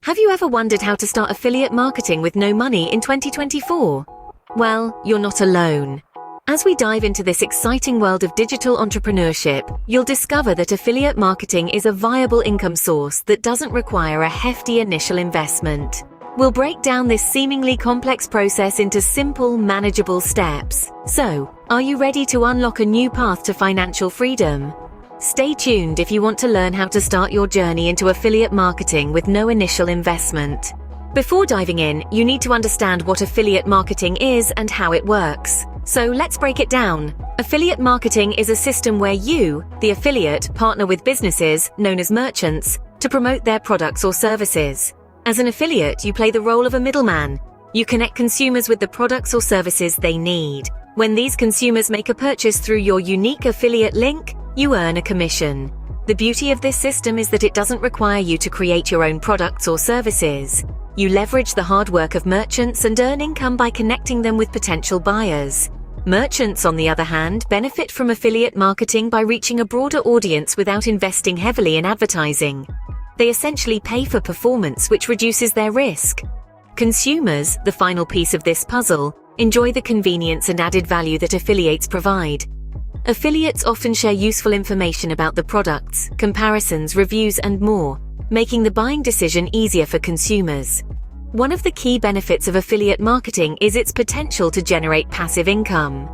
Have you ever wondered how to start affiliate marketing with no money in 2024? Well, you're not alone. As we dive into this exciting world of digital entrepreneurship, you'll discover that affiliate marketing is a viable income source that doesn't require a hefty initial investment. We'll break down this seemingly complex process into simple, manageable steps. So, are you ready to unlock a new path to financial freedom? Stay tuned if you want to learn how to start your journey into affiliate marketing with no initial investment. Before diving in, you need to understand what affiliate marketing is and how it works. So let's break it down. Affiliate marketing is a system where you, the affiliate, partner with businesses, known as merchants, to promote their products or services. As an affiliate, you play the role of a middleman. You connect consumers with the products or services they need. When these consumers make a purchase through your unique affiliate link, you earn a commission. The beauty of this system is that it doesn't require you to create your own products or services. You leverage the hard work of merchants and earn income by connecting them with potential buyers. Merchants, on the other hand, benefit from affiliate marketing by reaching a broader audience without investing heavily in advertising. They essentially pay for performance, which reduces their risk. Consumers, the final piece of this puzzle, enjoy the convenience and added value that affiliates provide. Affiliates often share useful information about the products, comparisons, reviews, and more, making the buying decision easier for consumers. One of the key benefits of affiliate marketing is its potential to generate passive income.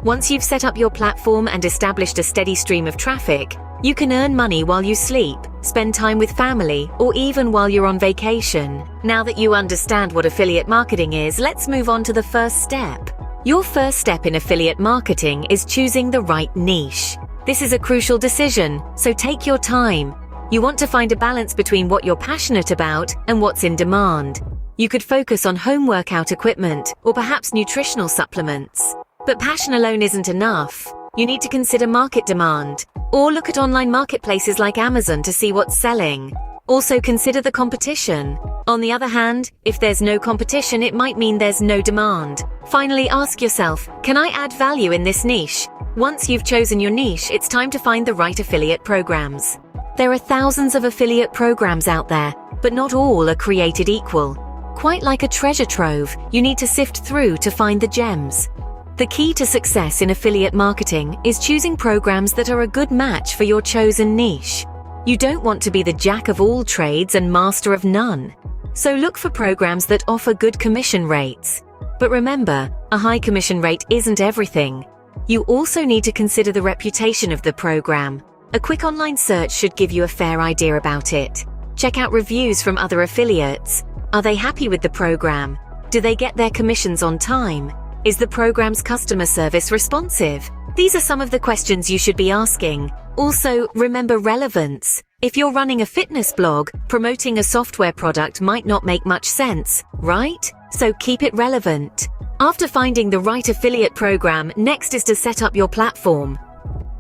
Once you've set up your platform and established a steady stream of traffic, you can earn money while you sleep, spend time with family, or even while you're on vacation. Now that you understand what affiliate marketing is, let's move on to the first step. Your first step in affiliate marketing is choosing the right niche. This is a crucial decision, so take your time. You want to find a balance between what you're passionate about and what's in demand. You could focus on home workout equipment or perhaps nutritional supplements. But passion alone isn't enough. You need to consider market demand, or look at online marketplaces like Amazon to see what's selling. Also consider the competition. On the other hand, if there's no competition, it might mean there's no demand. Finally, ask yourself, can I add value in this niche? Once you've chosen your niche, it's time to find the right affiliate programs. There are thousands of affiliate programs out there, but not all are created equal. Quite like a treasure trove, you need to sift through to find the gems. The key to success in affiliate marketing is choosing programs that are a good match for your chosen niche. You don't want to be the jack of all trades and master of none. So look for programs that offer good commission rates. But remember, a high commission rate isn't everything. You also need to consider the reputation of the program. A quick online search should give you a fair idea about it. Check out reviews from other affiliates. Are they happy with the program? Do they get their commissions on time? Is the program's customer service responsive? These are some of the questions you should be asking. Also, remember relevance. If you're running a fitness blog, promoting a software product might not make much sense, right? So keep it relevant. After finding the right affiliate program, next is to set up your platform.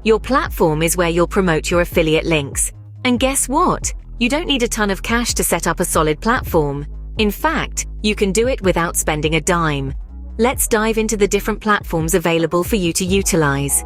Your platform is where you'll promote your affiliate links. And guess what? You don't need a ton of cash to set up a solid platform. In fact, you can do it without spending a dime. Let's dive into the different platforms available for you to utilize.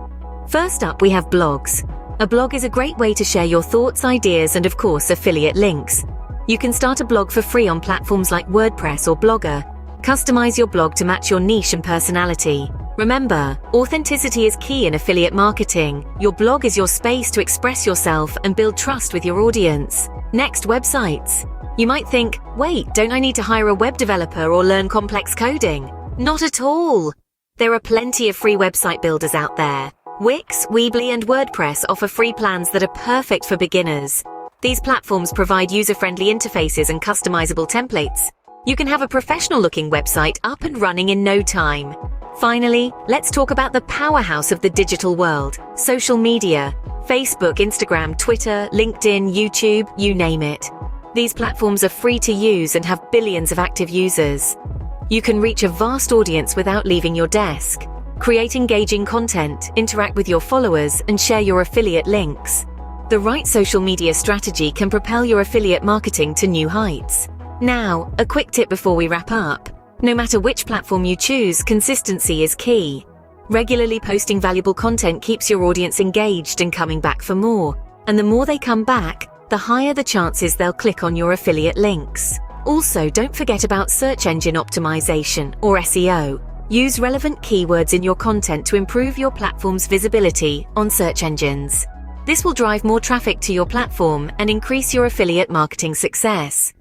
First up, we have blogs. A blog is a great way to share your thoughts, ideas, and of course, affiliate links. You can start a blog for free on platforms like WordPress or Blogger. Customize your blog to match your niche and personality. Remember, authenticity is key in affiliate marketing. Your blog is your space to express yourself and build trust with your audience. Next, websites. You might think, wait, don't I need to hire a web developer or learn complex coding? Not at all. There are plenty of free website builders out there. Wix, Weebly, and WordPress offer free plans that are perfect for beginners. These platforms provide user-friendly interfaces and customizable templates. You can have a professional-looking website up and running in no time. Finally, let's talk about the powerhouse of the digital world, social media. Facebook, Instagram, Twitter, LinkedIn, YouTube, you name it. These platforms are free to use and have billions of active users. You can reach a vast audience without leaving your desk. Create engaging content, interact with your followers, and share your affiliate links. The right social media strategy can propel your affiliate marketing to new heights. Now, a quick tip before we wrap up. No matter which platform you choose, consistency is key. Regularly posting valuable content keeps your audience engaged and coming back for more. And the more they come back, the higher the chances they'll click on your affiliate links. Also, don't forget about search engine optimization, or SEO. Use relevant keywords in your content to improve your platform's visibility on search engines. This will drive more traffic to your platform and increase your affiliate marketing success.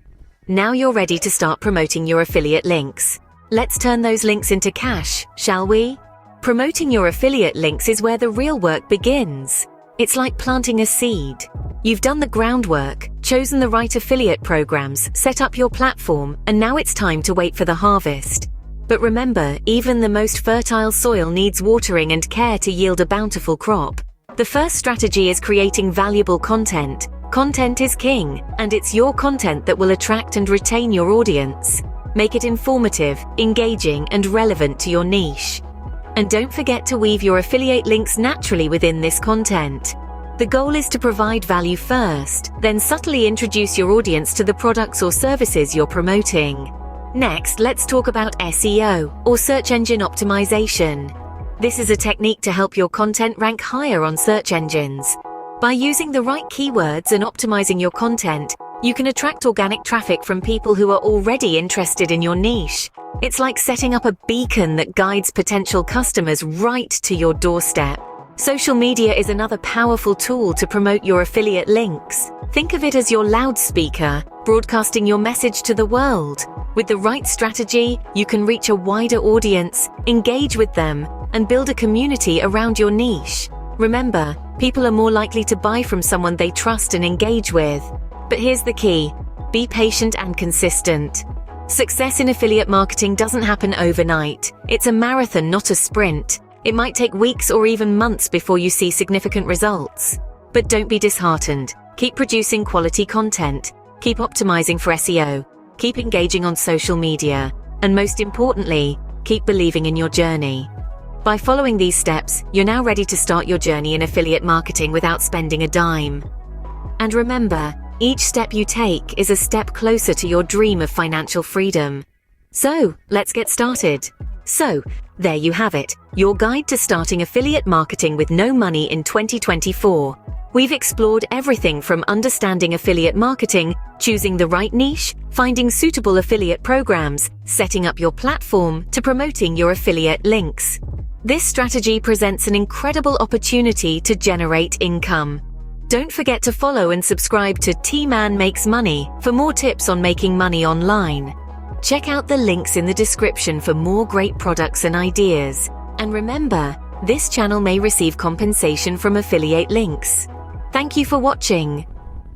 Now you're ready to start promoting your affiliate links. Let's turn those links into cash, shall we? Promoting your affiliate links is where the real work begins. It's like planting a seed. You've done the groundwork, chosen the right affiliate programs, set up your platform, and now it's time to wait for the harvest. But remember, even the most fertile soil needs watering and care to yield a bountiful crop. The first strategy is creating valuable content. Content is king, and it's your content that will attract and retain your audience. Make it informative, engaging, and relevant to your niche. And don't forget to weave your affiliate links naturally within this content. The goal is to provide value first, then subtly introduce your audience to the products or services you're promoting. Next, let's talk about SEO, or search engine optimization. This is a technique to help your content rank higher on search engines. By using the right keywords and optimizing your content, you can attract organic traffic from people who are already interested in your niche. It's like setting up a beacon that guides potential customers right to your doorstep. Social media is another powerful tool to promote your affiliate links. Think of it as your loudspeaker, broadcasting your message to the world. With the right strategy, you can reach a wider audience, engage with them, and build a community around your niche. Remember, people are more likely to buy from someone they trust and engage with. But here's the key: be patient and consistent. Success in affiliate marketing doesn't happen overnight. It's a marathon, not a sprint. It might take weeks or even months before you see significant results. But don't be disheartened. Keep producing quality content. Keep optimizing for SEO. Keep engaging on social media. And most importantly, keep believing in your journey. By following these steps, you're now ready to start your journey in affiliate marketing without spending a dime. And remember, each step you take is a step closer to your dream of financial freedom. So, let's get started. So, there you have it, your guide to starting affiliate marketing with no money in 2024. We've explored everything from understanding affiliate marketing, choosing the right niche, finding suitable affiliate programs, setting up your platform, to promoting your affiliate links. This strategy presents an incredible opportunity to generate income. Don't forget to follow and subscribe to T-Man Makes Money for more tips on making money online. Check out the links in the description for more great products and ideas. And remember, this channel may receive compensation from affiliate links. Thank you for watching.